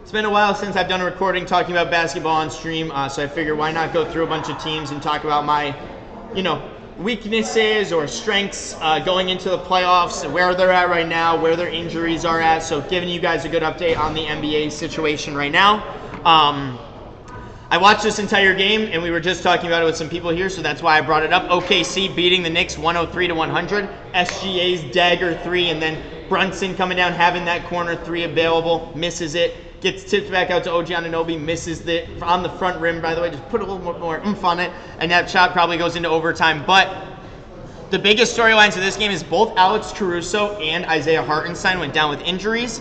It's been a while since I've done a recording talking about basketball on stream, so I figured why not go through a bunch of teams and talk about my, weaknesses or strengths going into the playoffs, where they're at right now, where their injuries are at. So giving you guys a good update on the NBA situation right now. I watched this entire game, and we were just talking about it with some people here, so that's why I brought it up. OKC beating the Knicks 103-100. SGA's dagger three, and then Brunson coming down, having that corner three available, misses it. Gets tipped back out to OG Anunoby, misses it on the front rim, by the way. Just put a little more oomph on it, and that shot probably goes into overtime. But the biggest storylines of this game is both Alex Caruso and Isaiah Hartenstein went down with injuries.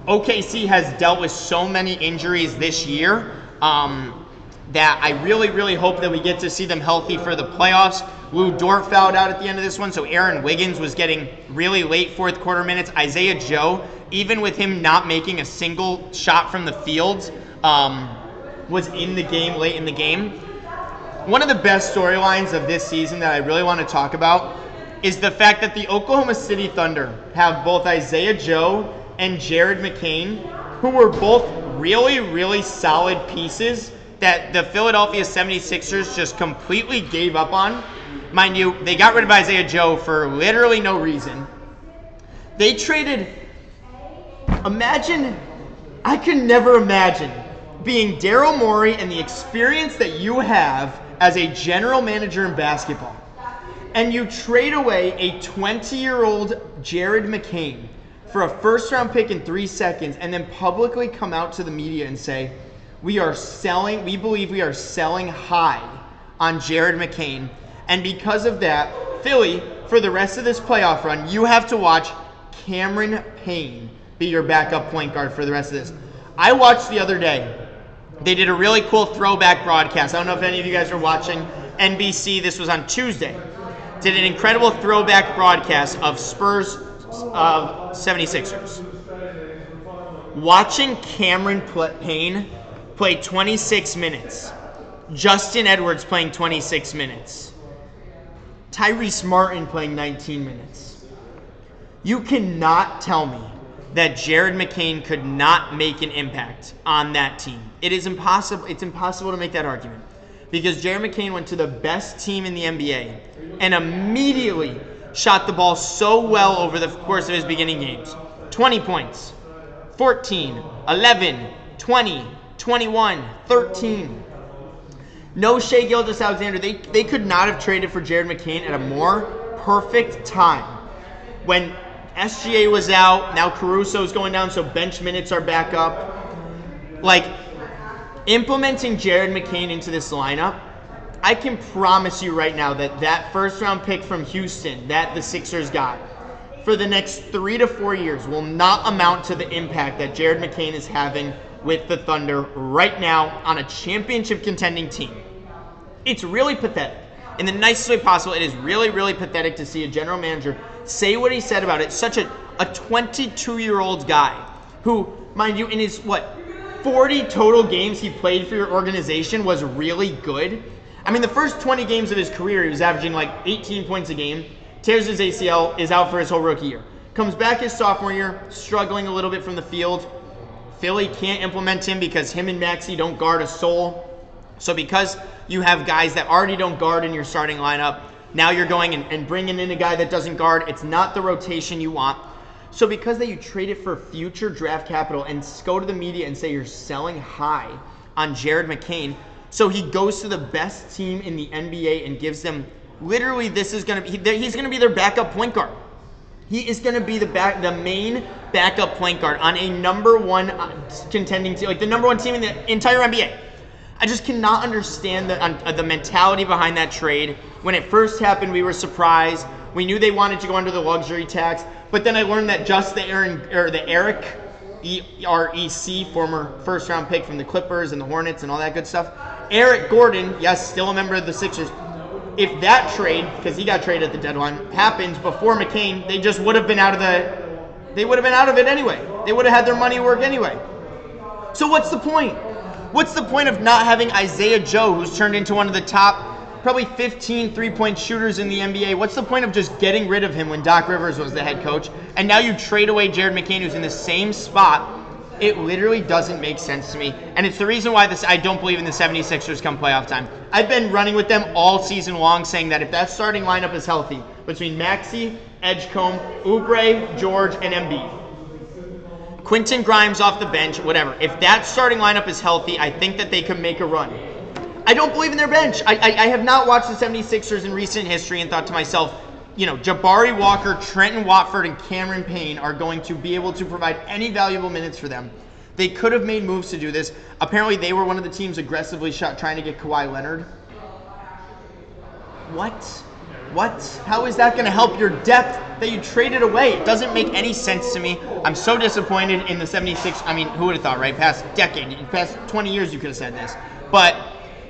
OKC has dealt with so many injuries this year that I really, really hope that we get to see them healthy for the playoffs. Lou Dort fouled out at the end of this one, so Aaron Wiggins was getting really late fourth quarter minutes. Isaiah Joe, even with him not making a single shot from the field, was in the game late in the game. One of the best storylines of this season that I really want to talk about is the fact that the Oklahoma City Thunder have both Isaiah Joe and Jared McCain, who were both really, really solid pieces that the Philadelphia 76ers just completely gave up on. Mind you, they got rid of Isaiah Joe for literally no reason. They traded... I could never imagine being Daryl Morey and the experience that you have as a general manager in basketball, and you trade away a 20-year-old Jared McCain for a first-round pick in 3 seconds, and then publicly come out to the media and say, we believe we are selling high on Jared McCain. And because of that, Philly, for the rest of this playoff run, you have to watch Cameron Payne be your backup point guard for the rest of this. I watched the other day. They did a really cool throwback broadcast. I don't know if any of you guys are watching NBC. This was on Tuesday. Did an incredible throwback broadcast of Spurs 76ers. Watching Cameron Payne play 26 minutes. Justin Edwards playing 26 minutes. Tyrese Martin playing 19 minutes. You cannot tell me that Jared McCain could not make an impact on that team. It is impossible. It's impossible to make that argument because Jared McCain went to the best team in the NBA and immediately shot the ball so well over the course of his beginning games. 20 points, 14, 11, 20, 21, 13. No Shai Gilgeous-Alexander. They could not have traded for Jared McCain at a more perfect time. When SGA was out, now Caruso's going down, so bench minutes are back up. Like, implementing Jared McCain into this lineup, I can promise you right now that first-round pick from Houston that the Sixers got for the next 3 to 4 years will not amount to the impact that Jared McCain is having with the Thunder right now on a championship contending team. It's really pathetic. In the nicest way possible, it is really, really pathetic to see a general manager say what he said about it. Such a 22-year-old guy who, mind you, in his, 40 total games he played for your organization was really good. I mean, the first 20 games of his career, he was averaging 18 points a game. Tears his ACL, is out for his whole rookie year. Comes back his sophomore year, struggling a little bit from the field. Philly can't implement him because him and Maxey don't guard a soul. So because you have guys that already don't guard in your starting lineup, now you're going and bringing in a guy that doesn't guard. It's not the rotation you want. So because you trade it for future draft capital and go to the media and say you're selling high on Jared McCain, so he goes to the best team in the NBA and gives them literally he's going to be their backup point guard. He is going to be the main backup point guard on a number one contending team, the number one team in the entire NBA. I just cannot understand the mentality behind that trade. When it first happened, we were surprised. We knew they wanted to go under the luxury tax, but then I learned that just the Eric E-R-E-C, former first-round pick from the Clippers and the Hornets and all that good stuff. Eric Gordon, yes, still a member of the Sixers. If that trade, because he got traded at the deadline, happens before McCain, they just would have been out of it anyway. They would have had their money work anyway. So what's the point? What's the point of not having Isaiah Joe, who's turned into one of the top probably 15 three-point shooters in the NBA? What's the point of just getting rid of him when Doc Rivers was the head coach? And now you trade away Jared McCain, who's in the same spot It literally doesn't make sense to me. And it's the reason why I don't believe in the 76ers come playoff time. I've been running with them all season long saying that if that starting lineup is healthy, between Maxey, Edgecombe, Oubre, George, and Embiid, Quentin Grimes off the bench, whatever. If that starting lineup is healthy, I think that they could make a run. I don't believe in their bench. I have not watched the 76ers in recent history and thought to myself, Jabari Walker, Trenton Watford, and Cameron Payne are going to be able to provide any valuable minutes for them. They could have made moves to do this. Apparently, they were one of the teams aggressively trying to get Kawhi Leonard. What? How is that going to help your depth that you traded away? It doesn't make any sense to me. I'm so disappointed in the 76ers. I mean, who would have thought, right? Past 20 years you could have said this. But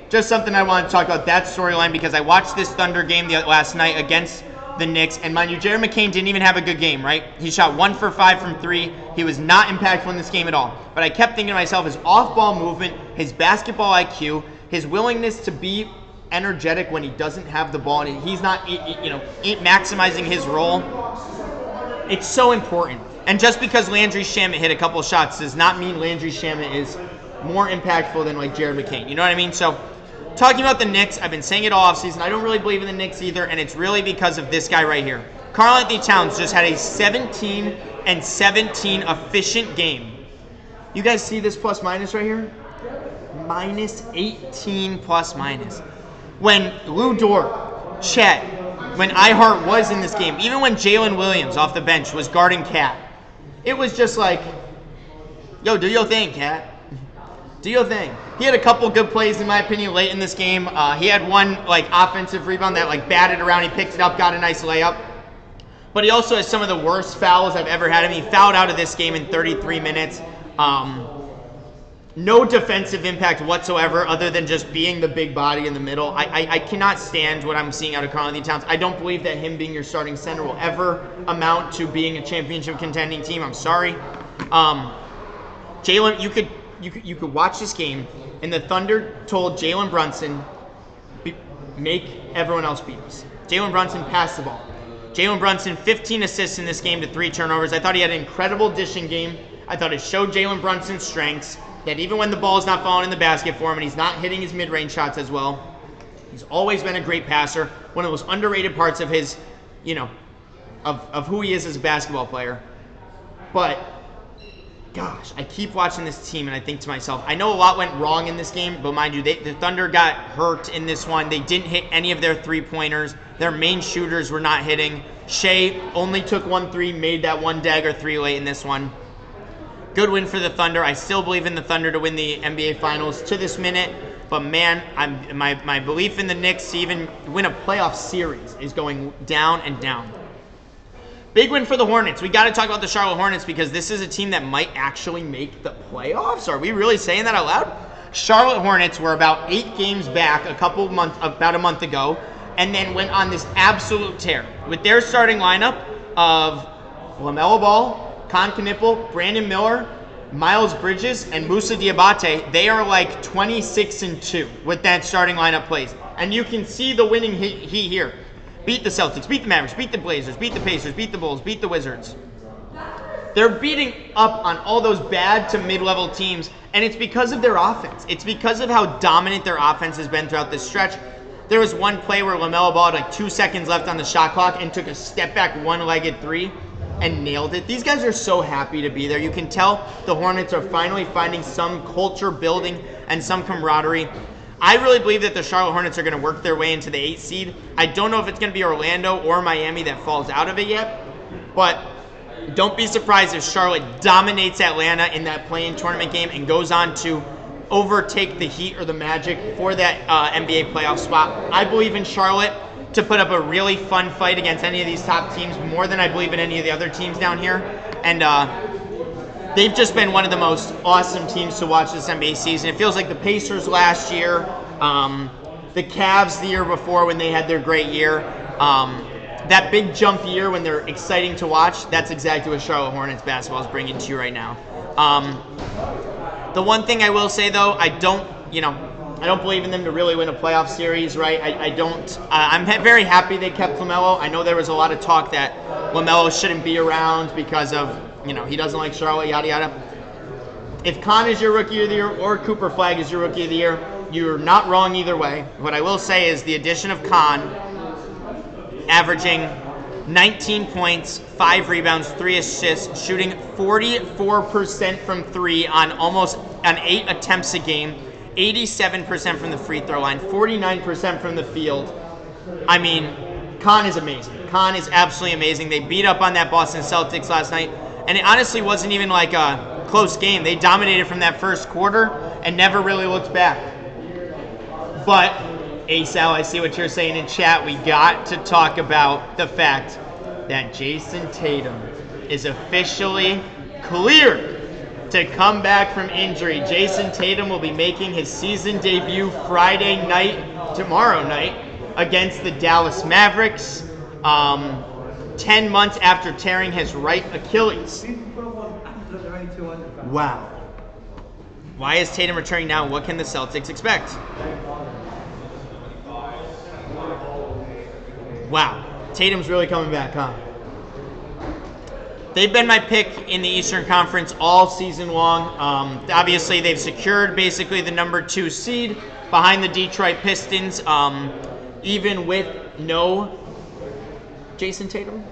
just something I wanted to talk about, that storyline, because I watched this Thunder game last night against the Knicks, and mind you, Jared McCain didn't even have a good game, right? He shot 1 for 5 from 3. He was not impactful in this game at all. But I kept thinking to myself, his off-ball movement, his basketball IQ, his willingness to be energetic when he doesn't have the ball and he's not, maximizing his role. It's so important. And just because Landry Shamet hit a couple of shots does not mean Landry Shamet is more impactful than like Jared McCain. You know what I mean? So, talking about the Knicks, I've been saying it all offseason. I don't really believe in the Knicks either, and it's really because of this guy right here. Karl-Anthony Towns just had a 17-17 efficient game. You guys see this plus minus right here? Minus 18 plus minus. When Lou Dort, Chet, when Ihart was in this game, even when Jalen Williams off the bench was guarding Cat, it was just like, yo, do your thing, Cat. Do your thing. He had a couple good plays, in my opinion, late in this game. He had one offensive rebound that batted around. He picked it up, got a nice layup. But he also has some of the worst fouls I've ever had him. He fouled out of this game in 33 minutes. No defensive impact whatsoever other than just being the big body in the middle. I cannot stand what I'm seeing out of Karl-Anthony Towns. I don't believe that him being your starting center will ever amount to being a championship contending team. I'm sorry. Jalen, you could watch this game, and the Thunder told Jalen Brunson, make everyone else beat us. Jalen Brunson passed the ball. Jalen Brunson, 15 assists in this game to 3 turnovers. I thought he had an incredible dishing game. I thought it showed Jalen Brunson's strengths, that even when the ball is not falling in the basket for him and he's not hitting his mid-range shots as well, he's always been a great passer. One of the most underrated parts of his, of who he is as a basketball player. But gosh, I keep watching this team and I think to myself, I know a lot went wrong in this game, but mind you, the Thunder got hurt in this one. They didn't hit any of their three-pointers. Their main shooters were not hitting. Shea only took 1 3, made that 1 dagger 3 late in this one. Good win for the Thunder. I still believe in the Thunder to win the NBA Finals to this minute, but man, my belief in the Knicks to even win a playoff series is going down and down. Big win for the Hornets. We got to talk about the Charlotte Hornets because this is a team that might actually make the playoffs. Are we really saying that out loud? Charlotte Hornets were about 8 games back about a month ago, and then went on this absolute tear with their starting lineup of LaMelo Ball, Con Knipple, Brandon Miller, Miles Bridges, and Moussa Diabate. They are like 26-2 with that starting lineup plays, and you can see the winning heat here. Beat the Celtics, beat the Mavericks, beat the Blazers, beat the Pacers, beat the Bulls, beat the Wizards. They're beating up on all those bad to mid-level teams, and it's because of their offense. It's because of how dominant their offense has been throughout this stretch. There was one play where LaMelo Ball had 2 seconds left on the shot clock and took a step-back one-legged 3 and nailed it. These guys are so happy to be there. You can tell the Hornets are finally finding some culture building and some camaraderie. I really believe that the Charlotte Hornets are going to work their way into the 8th seed. I don't know if it's going to be Orlando or Miami that falls out of it yet, but don't be surprised if Charlotte dominates Atlanta in that play-in tournament game and goes on to overtake the Heat or the Magic for that NBA playoff spot. I believe in Charlotte to put up a really fun fight against any of these top teams, more than I believe in any of the other teams down here. And they've just been one of the most awesome teams to watch this NBA season. It feels like the Pacers last year, the Cavs the year before when they had their great year. That big jump year when they're exciting to watch, that's exactly what Charlotte Hornets basketball is bringing to you right now. The one thing I will say, though, I don't believe in them to really win a playoff series, right? I'm very happy they kept LaMelo. I know there was a lot of talk that LaMelo shouldn't be around because of, he doesn't like Charlotte, yada, yada. If Khan is your rookie of the year or Cooper Flagg is your rookie of the year, you're not wrong either way. What I will say is the addition of Khan, averaging 19 points, 5 rebounds, 3 assists, shooting 44% from 3 on 8 attempts a game, 87% from the free throw line, 49% from the field. I mean, Khan is amazing. Khan is absolutely amazing. They beat up on that Boston Celtics last night, and it honestly wasn't even like a close game. They dominated from that first quarter and never really looked back. But, Asal, I see what you're saying in chat. We got to talk about the fact that Jayson Tatum is officially cleared to come back from injury. Jayson Tatum will be making his season debut Friday night, tomorrow night, against the Dallas Mavericks, 10 months after tearing his right Achilles. Wow. Why is Tatum returning now? What can the Celtics expect? Wow. Tatum's really coming back, huh? They've been my pick in the Eastern Conference all season long. Obviously, they've secured basically the number 2 seed behind the Detroit Pistons, even with no Jayson Tatum,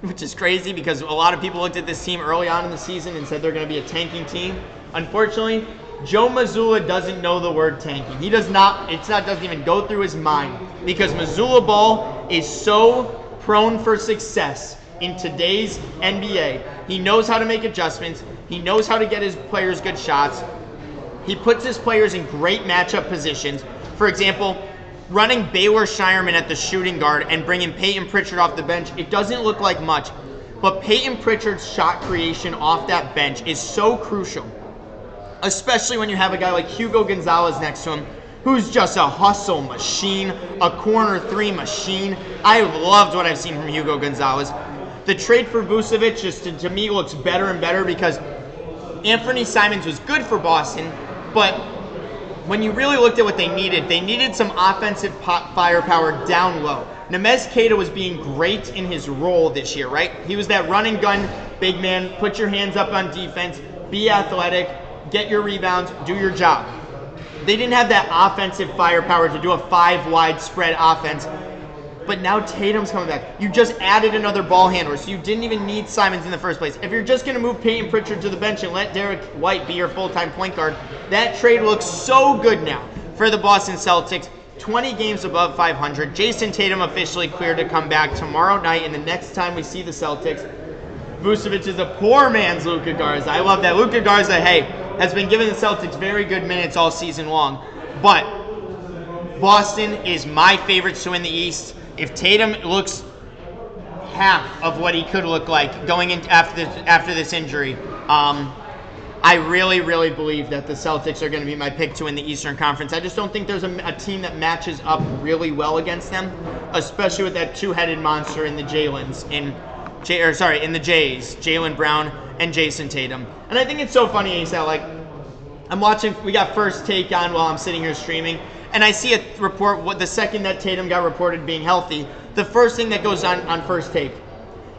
which is crazy because a lot of people looked at this team early on in the season and said they're going to be a tanking team. Unfortunately, Joe Mazzulla doesn't know the word tanking. He does not. Doesn't even go through his mind because Mazzulla ball is so prone for success in today's NBA. He knows how to make adjustments. He knows how to get his players good shots. He puts his players in great matchup positions. For example, running Baylor Shireman at the shooting guard and bringing Peyton Pritchard off the bench, it doesn't look like much, but Peyton Pritchard's shot creation off that bench is so crucial, especially when you have a guy like Hugo Gonzalez next to him, who's just a hustle machine, a corner 3 machine. I loved what I've seen from Hugo Gonzalez. The trade for Vucevic just to me looks better and better because Anthony Simons was good for Boston, but when you really looked at what they needed some offensive firepower down low. Nemez Keita was being great in his role this year, right? He was that run and gun big man, put your hands up on defense, be athletic, get your rebounds, do your job. They didn't have that offensive firepower to do a 5-wide spread offense. But now Tatum's coming back. You just added another ball handler, so you didn't even need Simons in the first place. If you're just going to move Peyton Pritchard to the bench and let Derek White be your full-time point guard, that trade looks so good now for the Boston Celtics. 20 games above 500. Jayson Tatum officially cleared to come back tomorrow night, and the next time we see the Celtics, Vucevic is a poor man's Luka Garza. I love that. Luka Garza, has been giving the Celtics very good minutes all season long. But Boston is my favorites to win the East. If Tatum looks half of what he could look like going in after this injury, I really, really believe that the Celtics are going to be my pick to win the Eastern Conference. I just don't think there's a team that matches up really well against them, especially with that 2-headed monster in the in the Jays, Jaylen Brown and Jayson Tatum. And I think it's so funny, Asa, like I'm watching, we got First Take on while I'm sitting here streaming, and I see a report, the second that Tatum got reported being healthy, the first thing that goes on First Take,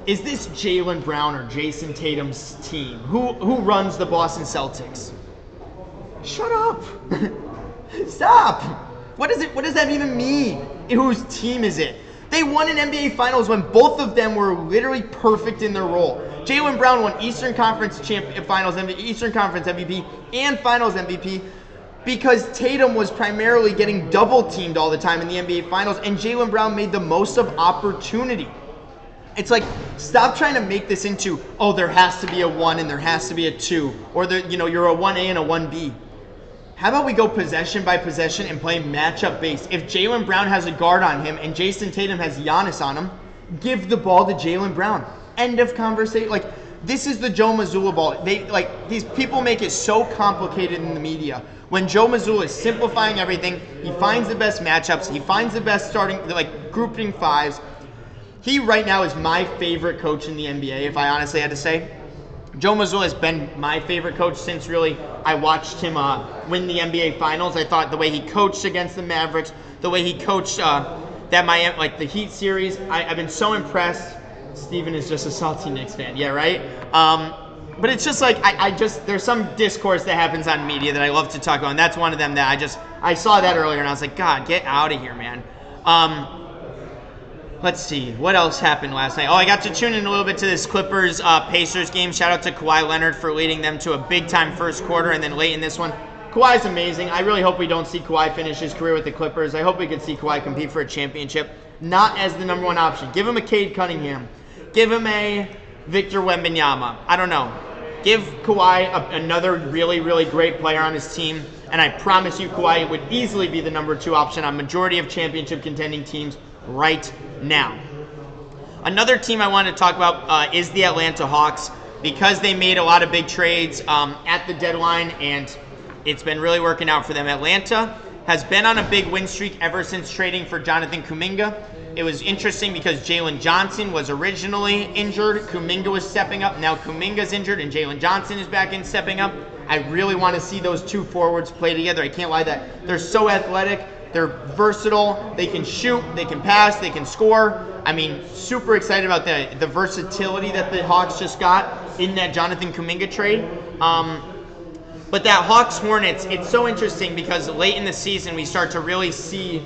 is this Jaylen Brown or Jayson Tatum's team? Who runs the Boston Celtics? Shut up. Stop. What does that even mean? Whose team is it? They won an NBA Finals when both of them were literally perfect in their role. Jaylen Brown won Eastern Conference Finals MVP, Eastern Conference MVP, and Finals MVP because Tatum was primarily getting double-teamed all the time in the NBA Finals, and Jaylen Brown made the most of opportunity. It's like, stop trying to make this into, oh, there has to be a 1 and there has to be a 2, or you're a 1A and a 1B. How about we go possession by possession and play matchup based? If Jaylen Brown has a guard on him and Jayson Tatum has Giannis on him, give the ball to Jaylen Brown. End of conversation. Like, this is the Joe Mazzulla ball. These people make it so complicated in the media. When Joe Mazzulla is simplifying everything, he finds the best matchups, he finds the best starting, grouping fives. He right now is my favorite coach in the NBA, if I honestly had to say. Joe Mazzulla has been my favorite coach since really I watched him win the NBA Finals. I thought the way he coached against the Mavericks, the way he coached the Heat series, I've been so impressed. Steven is just a salty Knicks fan. Yeah, right? But it's just like I just there's some discourse that happens on media that I love to talk about, and that's one of them that I saw that earlier and I was like, God, get out of here, man. Let's see, what else happened last night? Oh, I got to tune in a little bit to this Clippers Pacers game. Shout out to Kawhi Leonard for leading them to a big time first quarter, and then late in this one, Kawhi's amazing. I really hope we don't see Kawhi finish his career with the Clippers. I hope we can see Kawhi compete for a championship, not as the number one option. Give him a Cade Cunningham. Give him a Victor Wembanyama. I don't know. Give Kawhi another really, really great player on his team, and I promise you Kawhi would easily be the number 2 option on majority of championship contending teams right now. Another team I want to talk about is the Atlanta Hawks, because they made a lot of big trades at the deadline, and it's been really working out for them. Atlanta has been on a big win streak ever since trading for Jonathan Kuminga. It was interesting because Jalen Johnson was originally injured. Kuminga was stepping up. Now Kuminga's injured and Jalen Johnson is back in stepping up. I really want to see those two forwards play together. I can't lie that they're so athletic. They're versatile. They can shoot. They can pass. They can score. I mean, super excited about the versatility that the Hawks just got in that Jonathan Kuminga trade. But that Hawks-Hornets, it's so interesting because late in the season we start to really see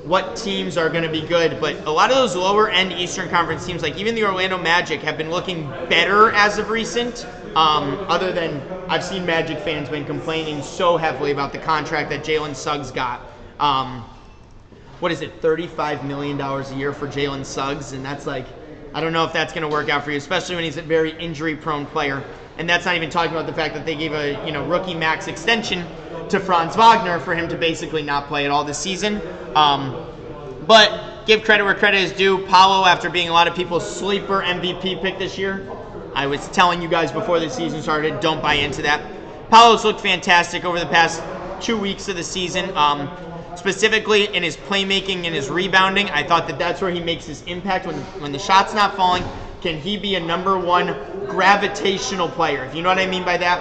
what teams are going to be good, but a lot of those lower end Eastern Conference teams, like even the Orlando Magic, have been looking better as of recent. Other than I've seen Magic fans been complaining so heavily about the contract that Jalen Suggs got. What is it, $35 million a year for Jalen Suggs? And that's like, I don't know if that's going to work out for you, especially when he's a very injury-prone player. And that's not even talking about the fact that they gave a rookie max extension to Franz Wagner for him to basically not play at all this season. But give credit where credit is due. Paolo, after being a lot of people's sleeper MVP pick this year, I was telling you guys before the season started, don't buy into that. Paolo's looked fantastic over the past 2 weeks of the season. Specifically in his playmaking and his rebounding, I thought that's where he makes his impact when the shot's not falling. Can he be a number 1 gravitational player? If you know what I mean by that.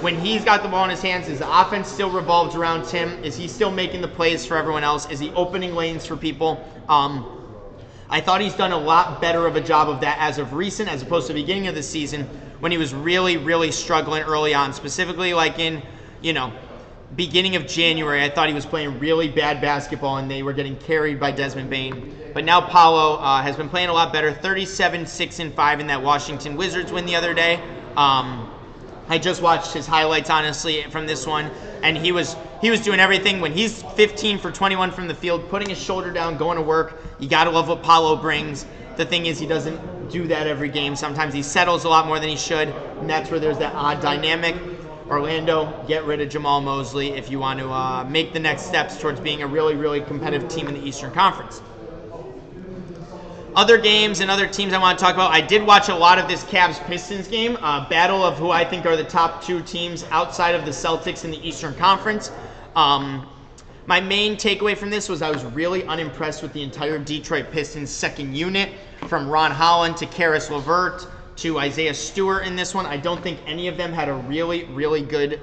When he's got the ball in his hands, is the offense still revolves around him? Is he still making the plays for everyone else? Is he opening lanes for people? I thought he's done a lot better of a job of that as of recent, as opposed to the beginning of the season when he was really, really struggling early on. Specifically like in, beginning of January, I thought he was playing really bad basketball and they were getting carried by Desmond Bane. But now Paolo has been playing a lot better. 37-6-5 in that Washington Wizards win the other day. I just watched his highlights, honestly, from this one, and he was doing everything. When he's 15 for 21 from the field, putting his shoulder down, going to work, you got to love what Paolo brings. The thing is, he doesn't do that every game. Sometimes he settles a lot more than he should, and that's where there's that odd dynamic. Orlando, get rid of Jamal Mosley if you want to make the next steps towards being a really, really competitive team in the Eastern Conference. Other games and other teams I want to talk about. I did watch a lot of this Cavs-Pistons game, battle of who I think are the top 2 teams outside of the Celtics in the Eastern Conference. My main takeaway from this was I was really unimpressed with the entire Detroit Pistons second unit, from Ron Holland to Karis LeVert to Isaiah Stewart in this one. I don't think any of them had a really, really good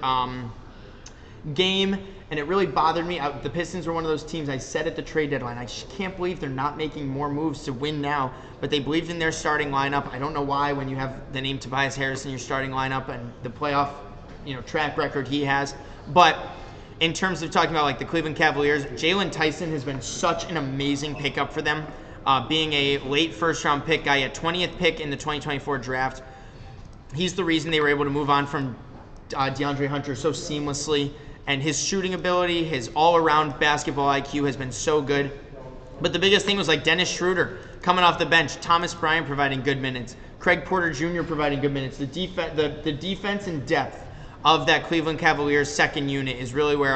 game, and it really bothered me. The Pistons were one of those teams I said at the trade deadline, I can't believe they're not making more moves to win now, but they believed in their starting lineup. I don't know why when you have the name Tobias Harris in your starting lineup and the playoff track record he has. But in terms of talking about like the Cleveland Cavaliers, Jalen Tyson has been such an amazing pickup for them. Being a late first-round pick guy, a 20th pick in the 2024 draft. He's the reason they were able to move on from DeAndre Hunter so seamlessly. And his shooting ability, his all-around basketball IQ has been so good. But the biggest thing was like Dennis Schroeder coming off the bench, Thomas Bryant providing good minutes, Craig Porter Jr. providing good minutes. The defense and depth of that Cleveland Cavaliers second unit is really where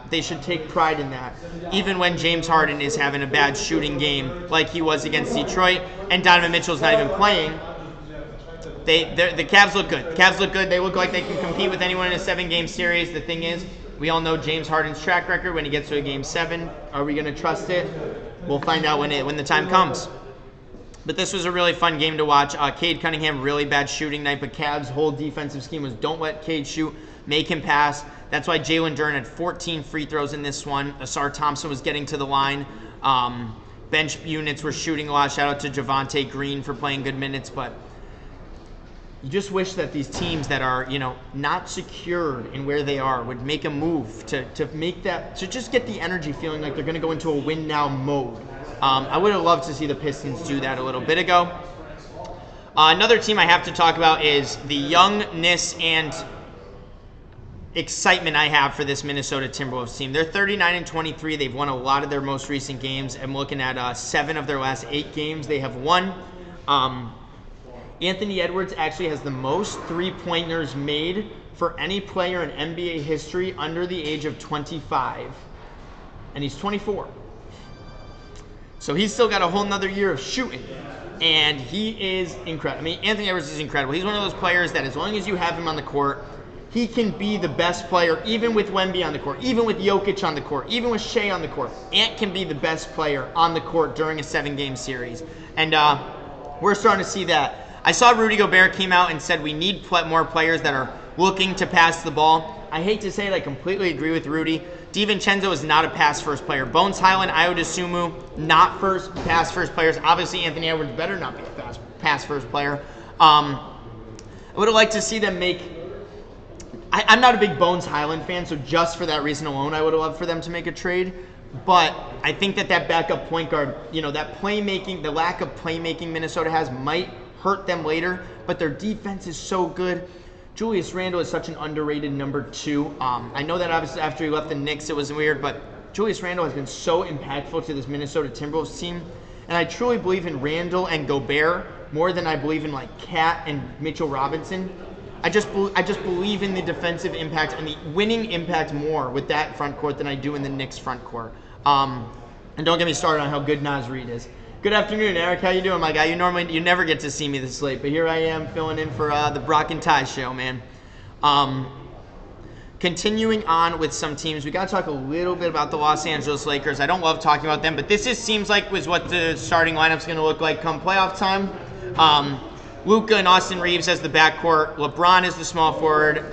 they should take pride in that. Even when James Harden is having a bad shooting game like he was against Detroit and Donovan Mitchell's not even playing, the Cavs look good. Cavs look good. They look like they can compete with anyone in a 7-game series. The thing is, we all know James Harden's track record when he gets to a Game 7. Are we going to trust it? We'll find out when the time comes. But this was a really fun game to watch. Cade Cunningham, really bad shooting night, but Cavs' whole defensive scheme was don't let Cade shoot, make him pass. That's why Jalen Duren had 14 free throws in this one. Asar Thompson was getting to the line. Bench units were shooting a lot. Shout out to Javonte Green for playing good minutes. But you just wish that these teams that are, not secure in where they are would make a move to make that, to just get the energy feeling like they're going to go into a win now mode. I would have loved to see the Pistons do that a little bit ago. Another team I have to talk about is the youngness and excitement I have for this Minnesota Timberwolves team. They're 39-23. They've won a lot of their most recent games. I'm looking at 7 of their last 8 games they have won. Anthony Edwards actually has the most three-pointers made for any player in NBA history under the age of 25, and he's 24. So he's still got a whole nother year of shooting, and he is incredible. I mean, Anthony Edwards is incredible. He's one of those players that as long as you have him on the court, he can be the best player, even with Wemby on the court, even with Jokic on the court, even with Shea on the court. Ant can be the best player on the court during a 7-game series, and we're starting to see that. I saw Rudy Gobert came out and said we need more players that are looking to pass the ball. I hate to say it, I completely agree with Rudy. DiVincenzo is not a pass-first player. Bones Highland, Ayo Dosunmu, not pass-first players. Obviously, Anthony Edwards better not be a pass-first player. I would have liked to see them make... I'm not a big Bones Highland fan, so just for that reason alone, I would have loved for them to make a trade. But I think that backup point guard, that playmaking, the lack of playmaking Minnesota has might hurt them later, but their defense is so good. Julius Randle is such an underrated number 2. I know that obviously after he left the Knicks it was weird, but Julius Randle has been so impactful to this Minnesota Timberwolves team, and I truly believe in Randle and Gobert more than I believe in like Cat and Mitchell Robinson. I just believe in the defensive impact and the winning impact more with that front court than I do in the Knicks front court. And don't get me started on how good Naz Reid is. Good afternoon, Eric. How you doing, my guy? You never get to see me this late, but here I am filling in for the Brock and Ty show, man. Continuing on with some teams, we got to talk a little bit about the Los Angeles Lakers. I don't love talking about them, but this just seems like was what the starting lineup's going to look like come playoff time. Luka and Austin Reeves as the backcourt. LeBron is the small forward.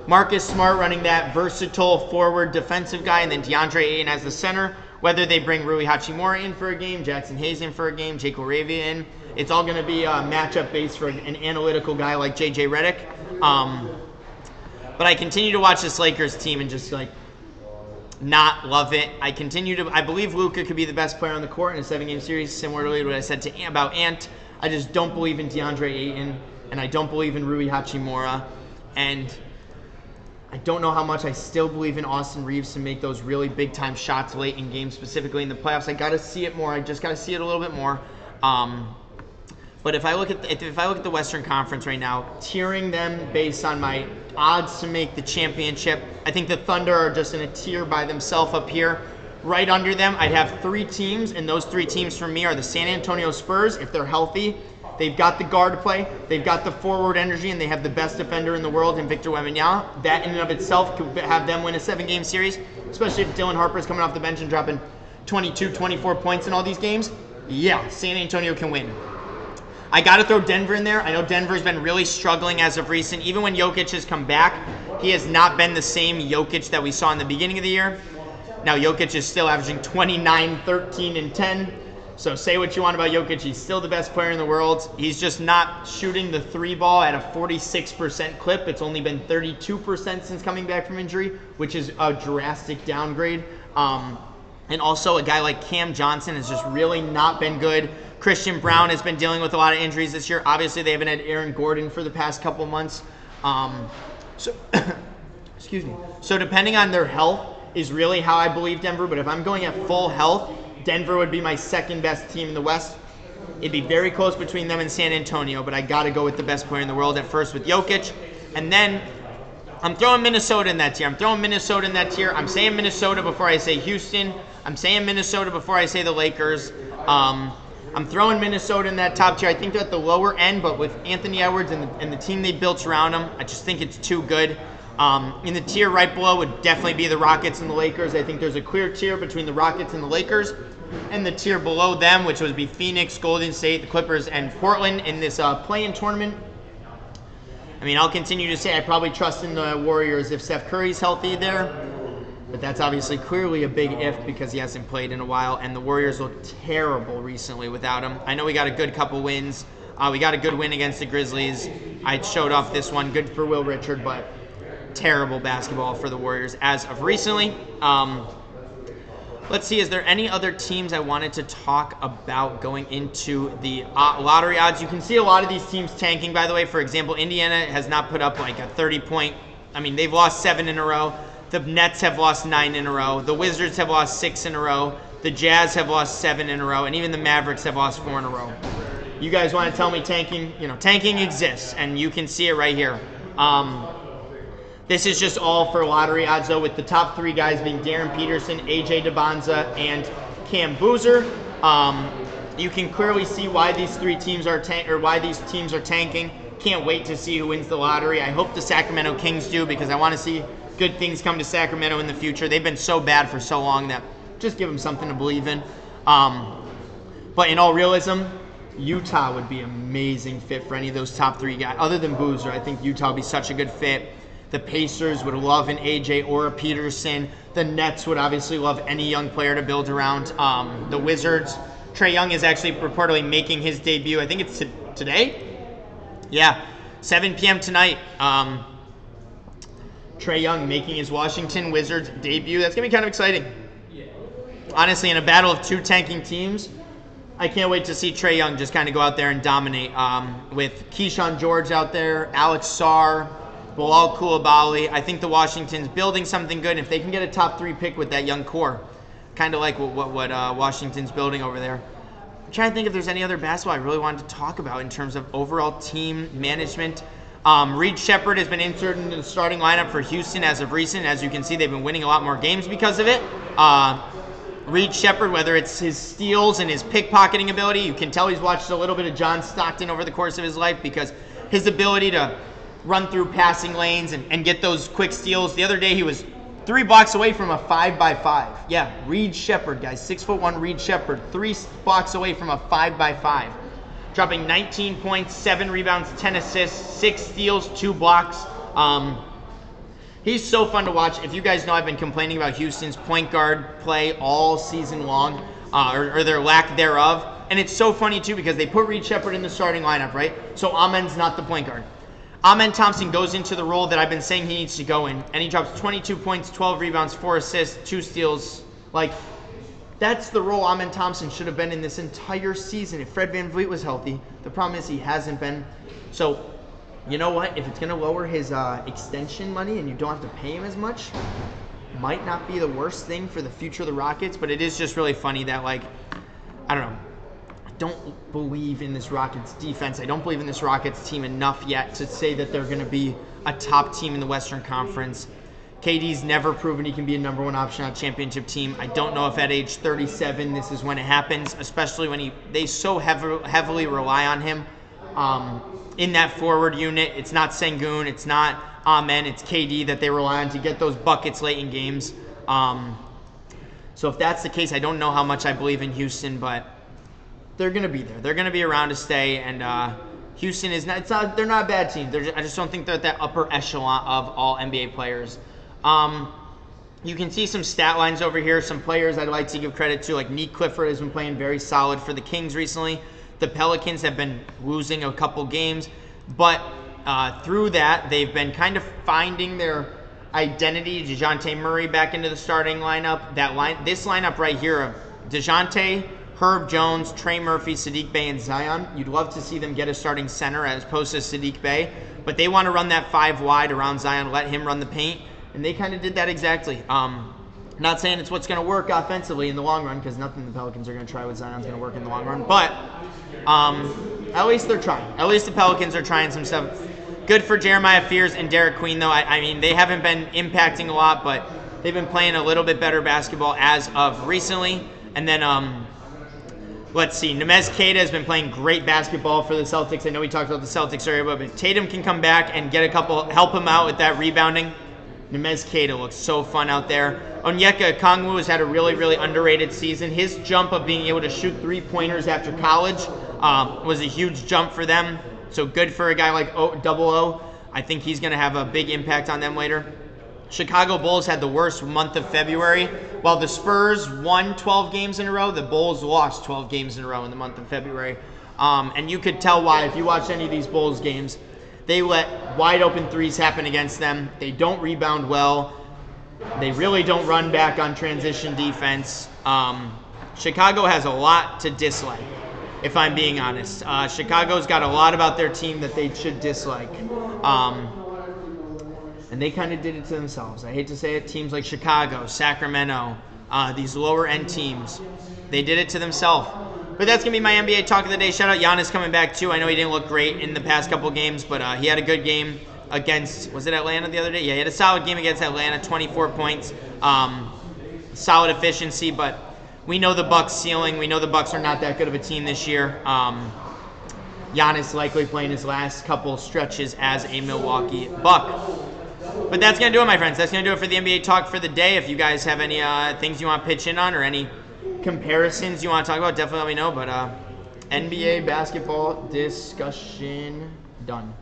Marcus Smart running that versatile forward defensive guy, and then DeAndre Ayton as the center. Whether they bring Rui Hachimura in for a game, Jackson Hayes in for a game, Jake LaRavia in, it's all going to be matchup based for an analytical guy like JJ Redick. But I continue to watch this Lakers team and just not love it. I believe Luka could be the best player on the court in a 7-game series, similarly to what I said about Ant. I just don't believe in DeAndre Ayton, and I don't believe in Rui Hachimura, and I don't know how much I still believe in Austin Reeves to make those really big-time shots late in games, specifically in the playoffs. I got to see it more. I just got to see it a little bit more. But if I look at the Western Conference right now, tiering them based on my odds to make the championship, I think the Thunder are just in a tier by themselves up here. Right under them, I'd have 3 teams, and those 3 teams for me are the San Antonio Spurs, if they're healthy. They've got the guard play, they've got the forward energy, and they have the best defender in the world in Victor Wembanyama. That in and of itself could have them win a 7-game series, especially if Dylan Harper's coming off the bench and dropping 22, 24 points in all these games. Yeah, San Antonio can win. I got to throw Denver in there. I know Denver's been really struggling as of recent. Even when Jokic has come back, he has not been the same Jokic that we saw in the beginning of the year. Now, Jokic is still averaging 29, 13, and 10. So say what you want about Jokic, he's still the best player in the world. He's just not shooting the 3 ball at a 46% clip. It's only been 32% since coming back from injury, which is a drastic downgrade. And also a guy like Cam Johnson has just really not been good. Christian Brown has been dealing with a lot of injuries this year. Obviously, they haven't had Aaron Gordon for the past couple months. Excuse me. So depending on their health is really how I believe Denver. But if I'm going at full health, Denver would be my second best team in the West. It'd be very close between them and San Antonio, but I got to go with the best player in the world at first with Jokic. And then I'm throwing Minnesota in that tier. I'm saying Minnesota before I say Houston. I'm saying Minnesota before I say the Lakers. I'm throwing Minnesota in that top tier. I think they're at the lower end, but with Anthony Edwards and the team they built around him, I just think it's too good. In the tier right below would definitely be the Rockets and the Lakers. I think there's a clear tier between the Rockets and the Lakers. And the tier below them, which would be Phoenix, Golden State, the Clippers, and Portland in this play-in tournament. I mean, I'll continue to say I probably trust in the Warriors if Steph Curry's healthy there. But that's obviously clearly a big if because he hasn't played in a while. And the Warriors look terrible recently without him. I know we got a good couple wins We got a good win against the Grizzlies. I showed off this one. Good for Will Richard, but terrible basketball for the Warriors as of recently. Let's see, is there any other teams I wanted to talk about going into the lottery odds? You can see a lot of these teams tanking, by the way. For example, Indiana has not put up like a 30-point. I mean, they've lost 7 in a row. The Nets have lost 9 in a row. The Wizards have lost 6 in a row. The Jazz have lost 7 in a row. And even the Mavericks have lost 4 in a row. You guys want to tell me tanking? Tanking exists, and you can see it right here. This is just all for lottery odds, though, with the top 3 guys being Darren Peterson, AJ DeBonza, and Cam Boozer. You can clearly see why these teams are tanking. Can't wait to see who wins the lottery. I hope the Sacramento Kings do, because I want to see good things come to Sacramento in the future. They've been so bad for so long that just give them something to believe in. But in all realism, Utah would be an amazing fit for any of those top 3 guys. Other than Boozer, I think Utah would be such a good fit. The Pacers would love an AJ or a Peterson. The Nets would obviously love any young player to build around. The Wizards, Trae Young is actually reportedly making his debut. I think it's today? Yeah, 7 p.m. tonight. Trae Young making his Washington Wizards debut. That's going to be kind of exciting. Honestly, in a battle of 2 tanking teams, I can't wait to see Trae Young just kind of go out there and dominate. With Keyshawn George out there, Alex Sarr, Bilal Coulibaly. I think the Washington's building something good. If they can get a top 3 pick with that young core, kind of like what Washington's building over there. I'm trying to think if there's any other basketball I really wanted to talk about in terms of overall team management. Reed Sheppard has been inserted into the starting lineup for Houston as of recent. As you can see, they've been winning a lot more games because of it. Reed Sheppard, whether it's his steals and his pickpocketing ability, you can tell he's watched a little bit of John Stockton over the course of his life, because his ability to run through passing lanes and get those quick steals. The other day he was 3 blocks away from a 5x5. Yeah, Reed Sheppard, guys. 6'1" Reed Sheppard, 3 blocks away from a 5x5. Dropping 19 points, 7 rebounds, 10 assists, 6 steals, 2 blocks. He's so fun to watch. If you guys know, I've been complaining about Houston's point guard play all season long, or their lack thereof. And it's so funny, too, because they put Reed Sheppard in the starting lineup, right? So Amen's not the point guard. Amen Thompson goes into the role that I've been saying he needs to go in, and he drops 22 points, 12 rebounds, 4 assists, 2 steals. Like, that's the role Amen Thompson should have been in this entire season if Fred VanVleet was healthy. The problem is he hasn't been. So, you know what? If it's going to lower his extension money and you don't have to pay him as much, might not be the worst thing for the future of the Rockets, but it is just really funny that, like, I don't know. Don't believe in this Rockets defense. I don't believe in this Rockets team enough yet to say that they're going to be a top team in the Western Conference. KD's never proven he can be a number 1 option on a championship team. I don't know if at age 37 this is when it happens, especially when they so heavily rely on him in that forward unit. It's not Sengun, it's not Amen, it's KD that they rely on to get those buckets late in games. So if that's the case, I don't know how much I believe in Houston, but they're going to be there. They're going to be around to stay, and Houston is not. They're not a bad team. I just don't think they're at that upper echelon of all NBA players. You can see some stat lines over here. Some players I'd like to give credit to, like Nick Clifford has been playing very solid for the Kings recently. The Pelicans have been losing a couple games, but through that they've been kind of finding their identity. DeJounte Murray back into the starting lineup. This lineup right here of DeJounte, Herb Jones, Trey Murphy, Sadiq Bey, and Zion. You'd love to see them get a starting center as opposed to Sadiq Bey, but they want to run that 5 wide around Zion, let him run the paint, and they kind of did that exactly. Not saying it's what's going to work offensively in the long run, because nothing the Pelicans are going to try with Zion is going to work in the long run, but at least they're trying. At least the Pelicans are trying some stuff. Good for Jeremiah Fears and Derek Queen, though. I mean, they haven't been impacting a lot, but they've been playing a little bit better basketball as of recently. And then let's see. Nemez Keita has been playing great basketball for the Celtics. I know we talked about the Celtics earlier, but if Tatum can come back and get help him out with that rebounding, Nemez Keita looks so fun out there. Onyeka Okongwu has had a really, really underrated season. His jump of being able to shoot 3-pointers after college was a huge jump for them. So good for a guy like Double O. I think he's going to have a big impact on them later. Chicago Bulls had the worst month of February. While the Spurs won 12 games in a row, the Bulls lost 12 games in a row in the month of February. And you could tell why if you watch any of these Bulls games. They let wide open threes happen against them. They don't rebound well. They really don't run back on transition defense. Chicago has a lot to dislike, if I'm being honest. Chicago's got a lot about their team that they should dislike. And they kind of did it to themselves. I hate to say it. Teams like Chicago, Sacramento, these lower-end teams, they did it to themselves. But that's going to be my NBA talk of the day. Shout out Giannis coming back, too. I know he didn't look great in the past couple games, but he had a good game against, was it Atlanta the other day? Yeah, he had a solid game against Atlanta, 24 points. Solid efficiency, but we know the Bucks' ceiling. We know the Bucks are not that good of a team this year. Giannis likely playing his last couple stretches as a Milwaukee Buck. But that's going to do it, my friends. That's going to do it for the NBA talk for the day. If you guys have any things you want to pitch in on or any comparisons you want to talk about, definitely let me know. But NBA basketball discussion done.